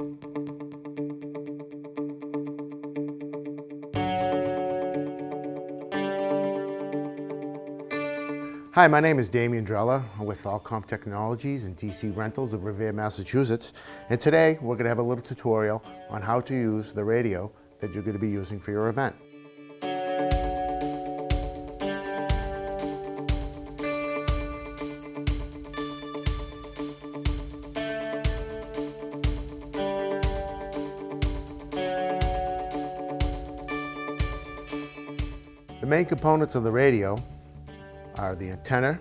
Hi, my name is Damian Drella with ALL-COMM Technologies and DC Rentals of Revere, Massachusetts. And today we're going to have a little tutorial on how to use the radio that you're going to be using for your event. The main components of the radio are the antenna,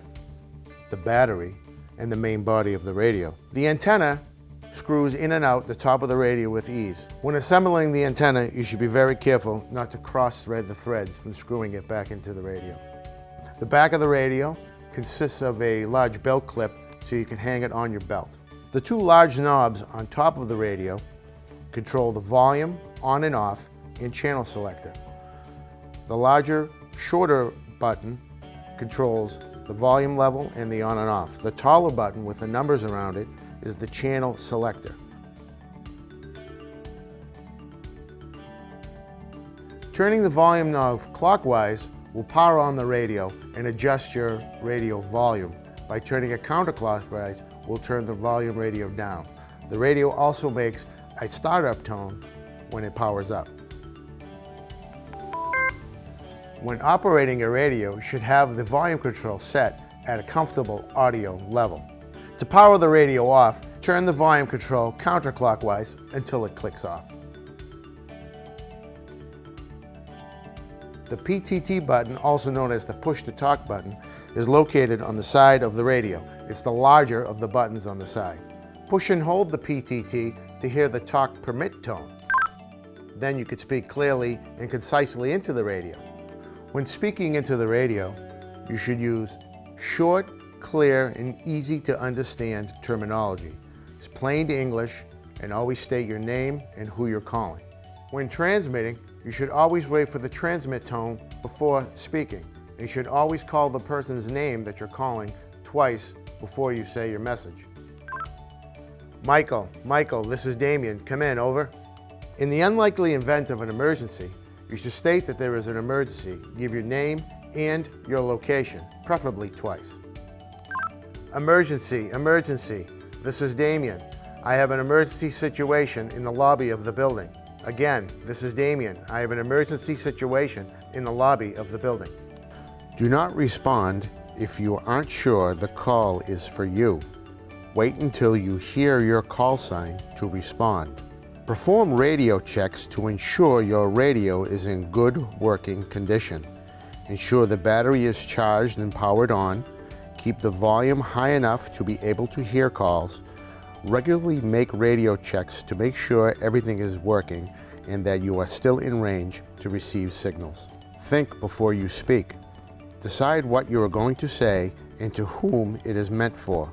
the battery, and the main body of the radio. The antenna screws in and out the top of the radio with ease. When assembling the antenna, you should be very careful not to cross-thread the threads when screwing it back into the radio. The back of the radio consists of a large belt clip so you can hang it on your belt. The two large knobs on top of the radio control the volume, on and off, and channel selector. The larger, shorter button controls the volume level and the on and off. The taller button with the numbers around it is the channel selector. Turning the volume knob clockwise will power on the radio and adjust your radio volume. By turning it counterclockwise, will turn the volume radio down. The radio also makes a startup tone when it powers up. When operating a radio, you should have the volume control set at a comfortable audio level. To power the radio off, turn the volume control counterclockwise until it clicks off. The PTT button, also known as the push-to-talk button, is located on the side of the radio. It's the larger of the buttons on the side. Push and hold the PTT to hear the talk permit tone. Then you could speak clearly and concisely into the radio. When speaking into the radio, you should use short, clear, and easy to understand terminology. It's plain English, and always state your name and who you're calling. When transmitting, you should always wait for the transmit tone before speaking. You should always call the person's name that you're calling twice before you say your message. Michael, this is Damian, come in, over. In the unlikely event of an emergency, you should state that there is an emergency. Give your name and your location, preferably twice. Emergency, this is Damian. I have an emergency situation in the lobby of the building. Again, this is Damian. I have an emergency situation in the lobby of the building. Do not respond if you aren't sure the call is for you. Wait until you hear your call sign to respond. Perform radio checks to ensure your radio is in good working condition. Ensure the battery is charged and powered on. Keep the volume high enough to be able to hear calls. Regularly make radio checks to make sure everything is working and that you are still in range to receive signals. Think before you speak. Decide what you are going to say and to whom it is meant for.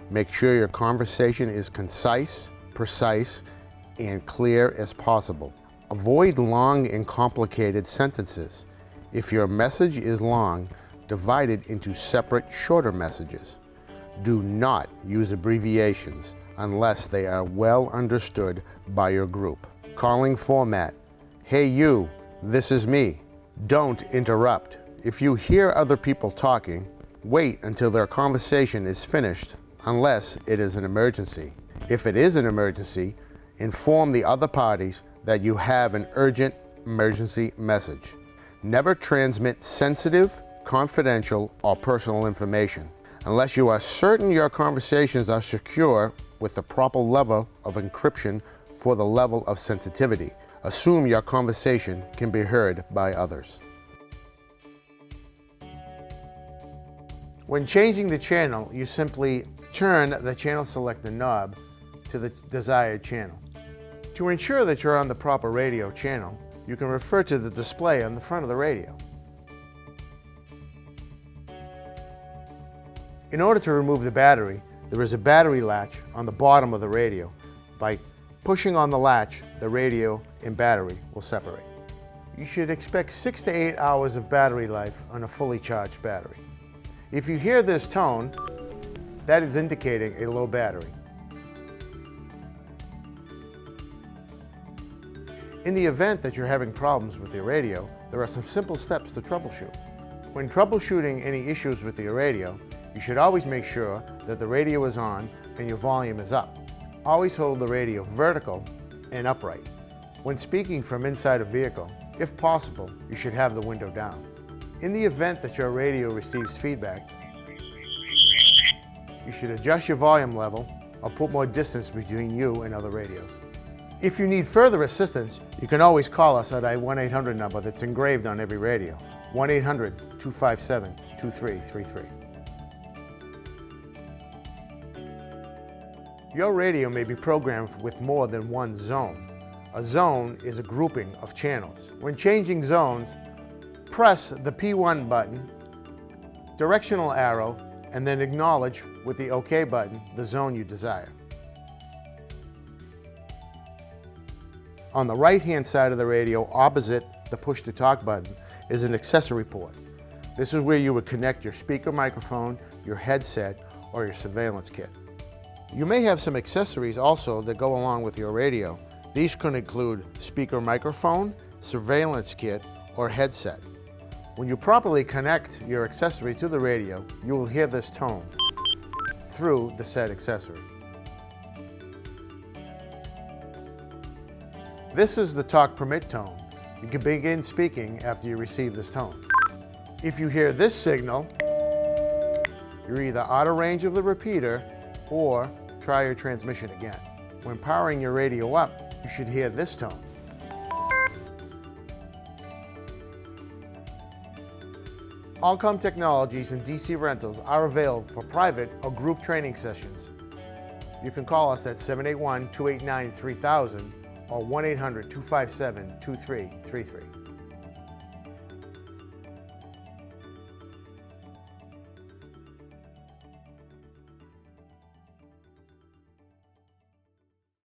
Make sure your conversation is concise, precise, and clear as possible. Avoid long and complicated sentences. If your message is long, divide it into separate, shorter messages. Do not use abbreviations unless they are well understood by your group. Calling format. Hey you, this is me. Don't interrupt. If you hear other people talking, wait until their conversation is finished unless it is an emergency. If it is an emergency, inform the other parties that you have an urgent emergency message. Never transmit sensitive, confidential, or personal information. Unless you are certain your conversations are secure with the proper level of encryption for the level of sensitivity, assume your conversation can be heard by others. When changing the channel, you simply turn the channel selector knob to the desired channel. To ensure that you're on the proper radio channel, you can refer to the display on the front of the radio. In order to remove the battery, there is a battery latch on the bottom of the radio. By pushing on the latch, the radio and battery will separate. You should expect 6 to 8 hours of battery life on a fully charged battery. If you hear this tone, that is indicating a low battery. In the event that you're having problems with your radio, there are some simple steps to troubleshoot. When troubleshooting any issues with your radio, you should always make sure that the radio is on and your volume is up. Always hold the radio vertical and upright. When speaking from inside a vehicle, if possible, you should have the window down. In the event that your radio receives feedback, you should adjust your volume level or put more distance between you and other radios. If you need further assistance, you can always call us at our 1-800 number that's engraved on every radio, 1-800-257-2333. Your radio may be programmed with more than one zone. A zone is a grouping of channels. When changing zones, press the P1 button, directional arrow, and then acknowledge with the OK button the zone you desire. On the right-hand side of the radio, opposite the push-to-talk button, is an accessory port. This is where you would connect your speaker microphone, your headset, or your surveillance kit. You may have some accessories also that go along with your radio. These could include speaker microphone, surveillance kit, or headset. When you properly connect your accessory to the radio, you will hear this tone through the said accessory. This is the talk permit tone. You can begin speaking after you receive this tone. If you hear this signal, you're either out of range of the repeater or try your transmission again. When powering your radio up, you should hear this tone. ALL-COMM technologies and DC rentals are available for private or group training sessions. You can call us at 781-289-3000 or 1-800-257-2333.